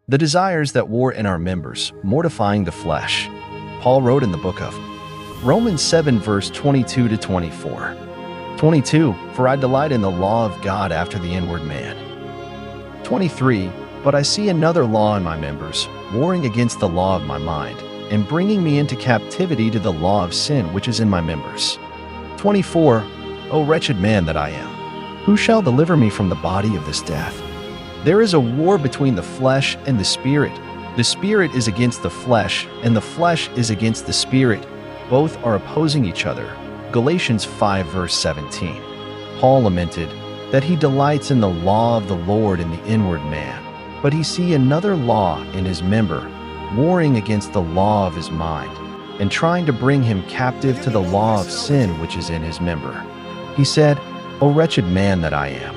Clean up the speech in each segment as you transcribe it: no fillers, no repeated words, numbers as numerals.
The desires that war in our members, mortifying the flesh. Paul wrote in the book of Romans 7 verse 22 to 24. 22, for I delight in the law of God after the inward man. 23, but I see another law in my members, warring against the law of my mind, and bringing me into captivity to the law of sin which is in my members. 24, O wretched man that I am, who shall deliver me from the body of this death? There is a war between the flesh and the spirit. The spirit is against the flesh, and the flesh is against the spirit. Both are opposing each other. Galatians 5 verse 17. Paul lamented that he delights in the law of the Lord in the inward man, but he see another law in his member, warring against the law of his mind, and trying to bring him captive to the law of sin which is in his member. He said, O wretched man that I am,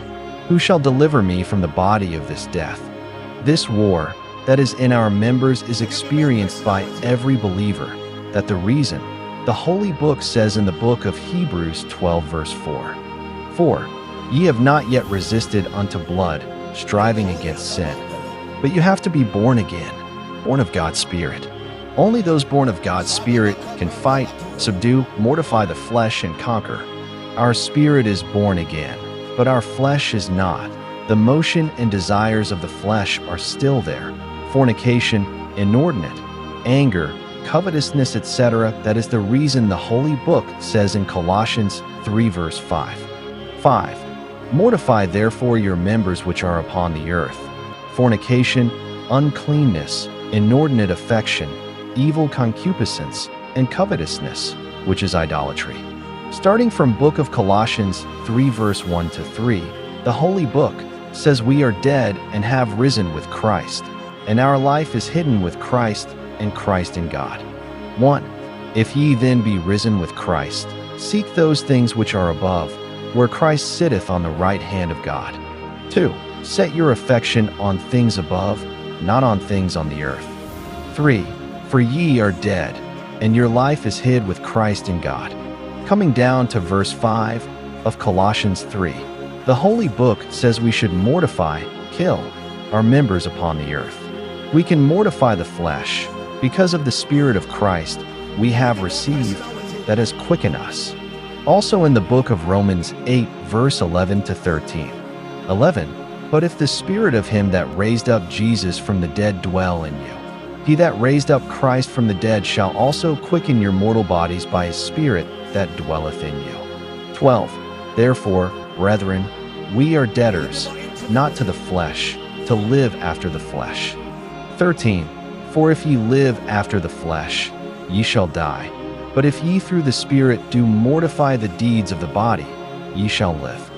who shall deliver me from the body of this death? This war that is in our members is experienced by every believer. That the reason the Holy Book says in the book of Hebrews 12 verse 4, For ye have not yet resisted unto blood, striving against sin. But you have to be born again, born of God's Spirit. Only those born of God's Spirit can fight, subdue, mortify the flesh, and conquer. Our spirit is born again, but our flesh is not. The motion and desires of the flesh are still there. Fornication, inordinate, anger, covetousness, etc. That is the reason the Holy Book says in Colossians 3 verse 5. 5. Mortify therefore your members which are upon the earth: fornication, uncleanness, inordinate affection, evil concupiscence, and covetousness, which is idolatry. Starting from book of Colossians 3 verse 1 to 3, the Holy Book says we are dead and have risen with Christ, and our life is hidden with Christ, and Christ in God. 1. If ye then be risen with Christ, seek those things which are above, where Christ sitteth on the right hand of God. 2. Set your affection on things above, not on things on the earth. 3. For ye are dead, and your life is hid with Christ in God. Coming down to verse 5 of Colossians 3, the Holy Book says we should mortify, kill, our members upon the earth. We can mortify the flesh because of the Spirit of Christ we have received that has quickened us. Also in the book of Romans 8 verse 11 to 13. 11. But if the Spirit of him that raised up Jesus from the dead dwell in you, he that raised up Christ from the dead shall also quicken your mortal bodies by his Spirit that dwelleth in you. 12. Therefore, brethren, we are debtors, not to the flesh, to live after the flesh. 13. For if ye live after the flesh, ye shall die. But if ye through the Spirit do mortify the deeds of the body, ye shall live.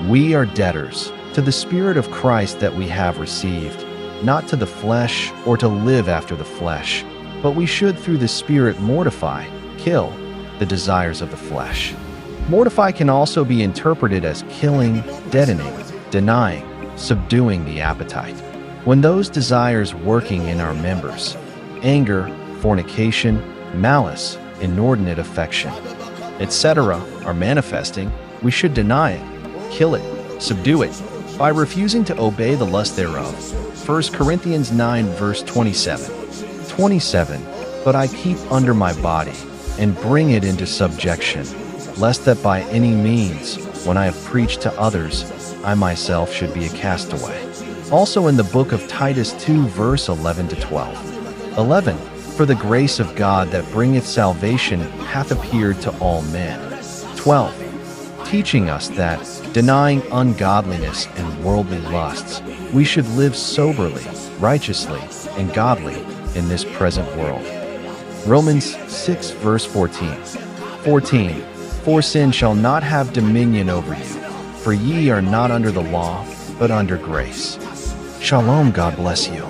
We are debtors to the Spirit of Christ that we have received, not to the flesh or to live after the flesh, but we should through the Spirit mortify, kill, the desires of the flesh. Mortify can also be interpreted as killing, deadening, denying, subduing the appetite. When those desires working in our members, anger, fornication, malice, inordinate affection, etc., are manifesting, we should deny it, kill it, subdue it, by refusing to obey the lust thereof. 1 Corinthians 9 verse 27. 27. But I keep under my body, and bring it into subjection, lest that by any means, when I have preached to others, I myself should be a castaway. Also in the book of Titus 2 verse 11 to 12. 11. For the grace of God that bringeth salvation hath appeared to all men. 12. Teaching us that, denying ungodliness and worldly lusts, we should live soberly, righteously, and godly in this present world. Romans 6 verse 14. 14. For sin shall not have dominion over you, for ye are not under the law, but under grace. Shalom, God bless you.